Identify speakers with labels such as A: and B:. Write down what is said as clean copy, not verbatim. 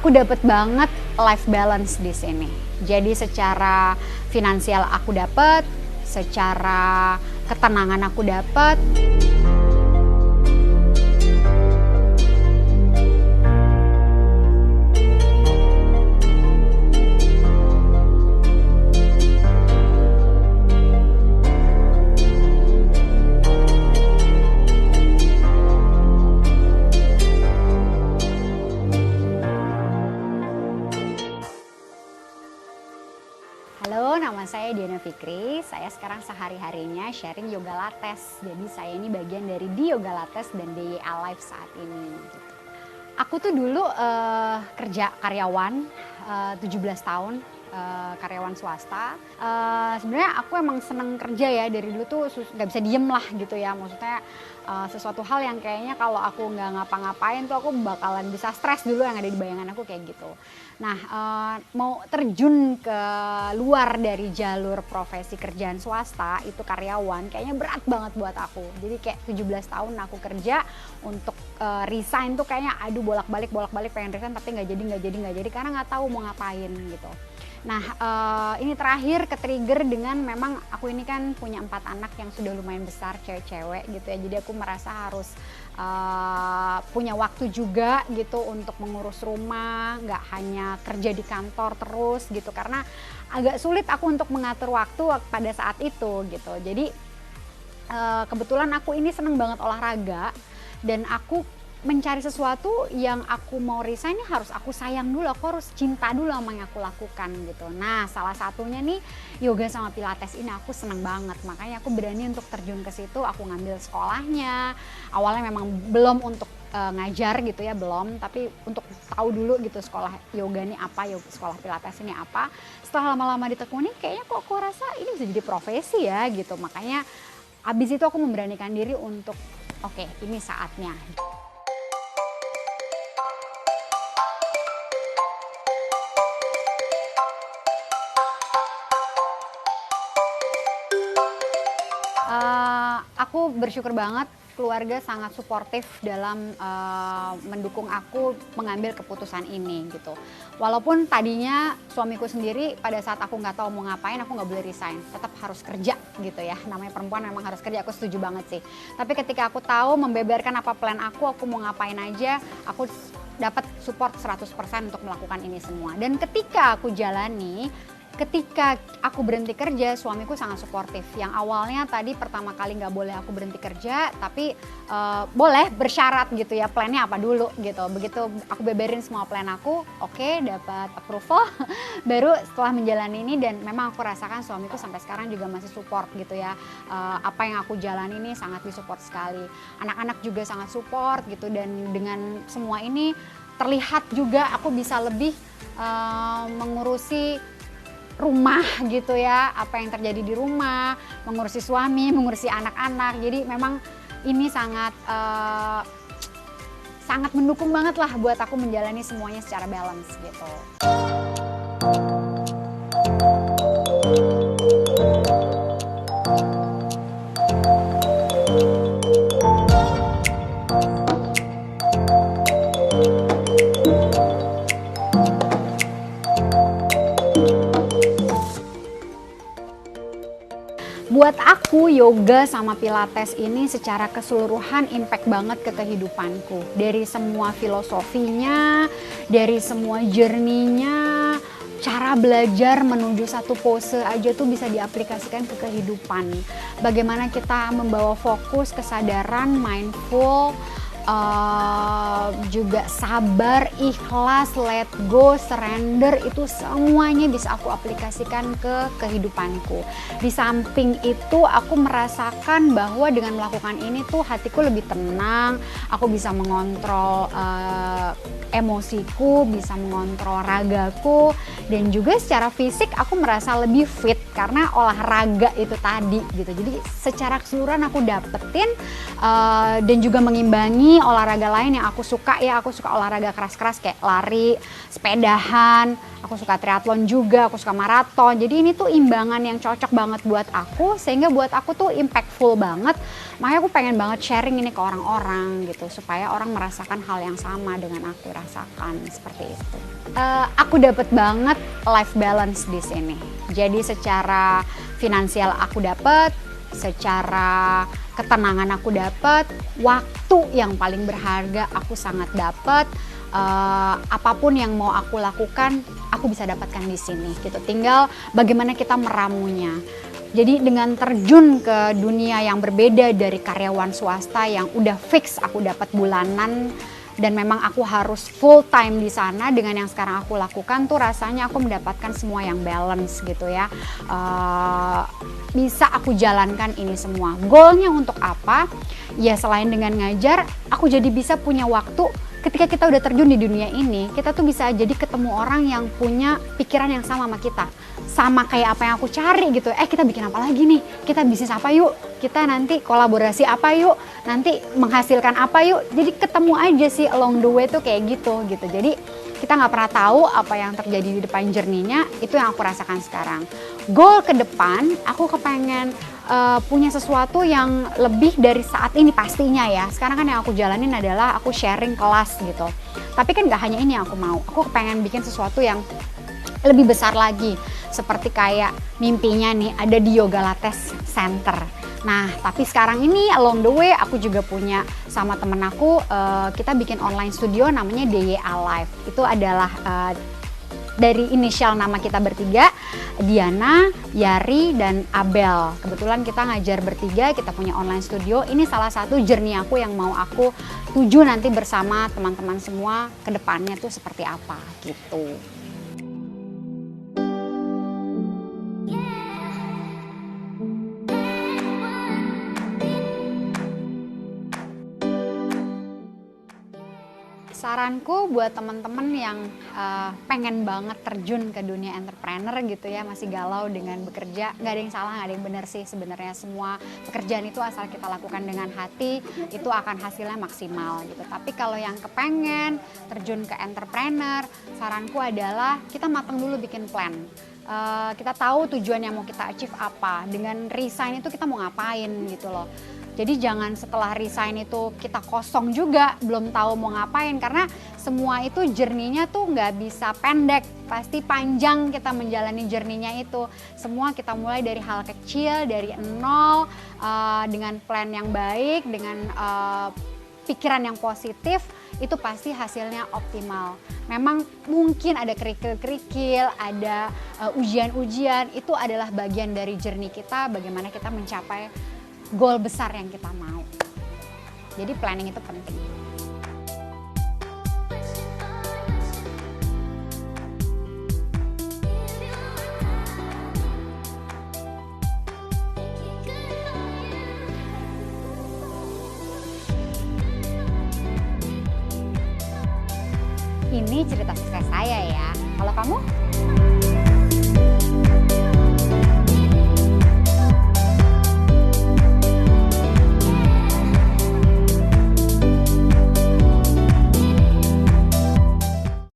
A: Aku dapet banget life balance di sini. Jadi secara finansial aku dapet, secara ketenangan aku dapet. Halo, nama saya Diana Fikri. Saya sekarang sehari-harinya sharing yoga lattes. Jadi saya ini bagian dari di Yoga Lattes dan DY Alive saat ini. Gitu. Aku tuh dulu kerja karyawan 17 tahun, karyawan swasta. Sebenarnya aku emang seneng kerja ya, dari dulu tuh nggak bisa diem lah gitu ya. Maksudnya sesuatu hal yang kayaknya kalau aku nggak ngapa-ngapain tuh aku bakalan bisa stres dulu, yang ada di bayangan aku kayak gitu. Nah, mau terjun ke luar dari jalur profesi kerjaan swasta, itu karyawan, kayaknya berat banget buat aku. Jadi kayak 17 tahun aku kerja, untuk resign tuh kayaknya aduh bolak-balik pengen resign tapi nggak jadi karena nggak tahu mau ngapain gitu. Nah, ini terakhir ke-trigger dengan memang aku ini kan punya 4 anak yang sudah lumayan besar, cewek-cewek gitu ya. Jadi aku merasa harus punya waktu juga gitu untuk mengurus rumah, nggak hanya kerja di kantor terus gitu. Karena agak sulit aku untuk mengatur waktu pada saat itu gitu. Jadi kebetulan aku ini seneng banget olahraga dan aku mencari sesuatu yang aku mau resign harus aku sayang dulu, aku harus cinta dulu sama yang aku lakukan gitu. Nah, salah satunya nih yoga sama pilates ini aku seneng banget, makanya aku berani untuk terjun ke situ. Aku ngambil sekolahnya, awalnya memang belum untuk ngajar gitu ya, belum, tapi untuk tahu dulu gitu sekolah yoga ini apa, sekolah pilates ini apa. Setelah lama-lama ditekuni, kayaknya kok aku rasa ini bisa jadi profesi ya gitu. Makanya abis itu aku memberanikan diri untuk oke, ini saatnya. Aku bersyukur banget keluarga sangat suportif dalam mendukung aku mengambil keputusan ini gitu. Walaupun tadinya suamiku sendiri pada saat aku nggak tahu mau ngapain, aku nggak boleh resign, tetap harus kerja gitu ya. Namanya perempuan memang harus kerja, aku setuju banget sih. Tapi ketika aku tahu membeberkan apa plan aku mau ngapain aja, aku dapat support 100% untuk melakukan ini semua. Dan ketika aku jalani, ketika aku berhenti kerja, suamiku sangat suportif. Yang awalnya tadi pertama kali nggak boleh aku berhenti kerja, tapi boleh bersyarat gitu ya, plannya apa dulu gitu. Begitu aku beberin semua plan aku, oke, dapat approval. Baru setelah menjalani ini, dan memang aku rasakan suamiku sampai sekarang juga masih support gitu ya. Apa yang aku jalani ini sangat disupport sekali. Anak-anak juga sangat support gitu, dan dengan semua ini terlihat juga aku bisa lebih mengurusi rumah gitu ya, apa yang terjadi di rumah, mengurusi suami, mengurusi anak-anak. Jadi memang ini sangat mendukung banget lah buat aku menjalani semuanya secara balance gitu. Buat aku, yoga sama pilates ini secara keseluruhan impact banget ke kehidupanku. Dari semua filosofinya, dari semua journey-nya, cara belajar menuju satu pose aja tuh bisa diaplikasikan ke kehidupan. Bagaimana kita membawa fokus, kesadaran, mindful, juga sabar, ikhlas, let go, surrender, itu semuanya bisa aku aplikasikan ke kehidupanku. Di samping itu aku merasakan bahwa dengan melakukan ini tuh hatiku lebih tenang, aku bisa mengontrol emosiku, bisa mengontrol ragaku, dan juga secara fisik aku merasa lebih fit karena olahraga itu tadi gitu. Jadi secara keseluruhan aku dapetin dan juga mengimbangi nih olahraga lain yang aku suka ya, aku suka olahraga keras-keras kayak lari, sepedahan, aku suka triathlon juga, aku suka maraton. Jadi ini tuh imbangan yang cocok banget buat aku, sehingga buat aku tuh impactful banget. Makanya aku pengen banget sharing ini ke orang-orang gitu, supaya orang merasakan hal yang sama dengan aku rasakan, seperti itu. Aku dapet banget life balance di sini. Jadi secara finansial aku dapet, secara ketenangan aku dapet, waktu yang paling berharga aku sangat dapet. Apapun yang mau aku lakukan, aku bisa dapatkan di sini gitu. Tinggal bagaimana kita meramunya. Jadi dengan terjun ke dunia yang berbeda dari karyawan swasta yang udah fix aku dapat bulanan dan memang aku harus full time di sana, dengan yang sekarang aku lakukan tuh rasanya aku mendapatkan semua yang balance gitu ya. Bisa aku jalankan ini semua. Goalnya untuk apa? Ya selain dengan ngajar, aku jadi bisa punya waktu. Ketika kita udah terjun di dunia ini, kita tuh bisa jadi ketemu orang yang punya pikiran yang sama sama kita. Sama kayak apa yang aku cari gitu. Kita bikin apa lagi nih? Kita bisnis apa yuk? Kita nanti kolaborasi apa yuk? Nanti menghasilkan apa yuk? Jadi ketemu aja sih along the way tuh kayak gitu. Jadi kita nggak pernah tahu apa yang terjadi di depan journey-nya, itu yang aku rasakan sekarang. Goal ke depan, aku kepengen punya sesuatu yang lebih dari saat ini pastinya ya. Sekarang kan yang aku jalanin adalah aku sharing kelas gitu. Tapi kan nggak hanya ini yang aku mau. Aku kepengen bikin sesuatu yang lebih besar lagi. Seperti kayak mimpinya nih ada di Yogalates Center. Nah, tapi sekarang ini along the way aku juga punya sama temen aku, kita bikin online studio namanya DYA Live. Itu adalah dari inisial nama kita bertiga, Diana, Yari, dan Abel. Kebetulan kita ngajar bertiga, kita punya online studio. Ini salah satu journey aku yang mau aku tuju nanti bersama teman-teman semua ke depannya tuh seperti apa gitu. Saranku buat teman-teman yang pengen banget terjun ke dunia entrepreneur gitu ya, masih galau dengan bekerja, nggak ada yang salah, nggak ada yang benar sih sebenarnya. Semua pekerjaan itu asal kita lakukan dengan hati, itu akan hasilnya maksimal gitu. Tapi kalau yang kepengen terjun ke entrepreneur, saranku adalah kita matang dulu bikin plan. Kita tahu tujuan yang mau kita achieve apa, dengan resign itu kita mau ngapain gitu loh. Jadi jangan setelah resign itu kita kosong juga, belum tahu mau ngapain, karena semua itu journey-nya tuh nggak bisa pendek, pasti panjang kita menjalani journey-nya itu. Semua kita mulai dari hal kecil, dari nol, dengan plan yang baik, dengan pikiran yang positif, itu pasti hasilnya optimal. Memang mungkin ada kerikil-kerikil, ada ujian-ujian, itu adalah bagian dari journey kita, bagaimana kita mencapai goal besar yang kita mau. Jadi planning itu penting. Ini cerita sukses saya ya. Kalau kamu?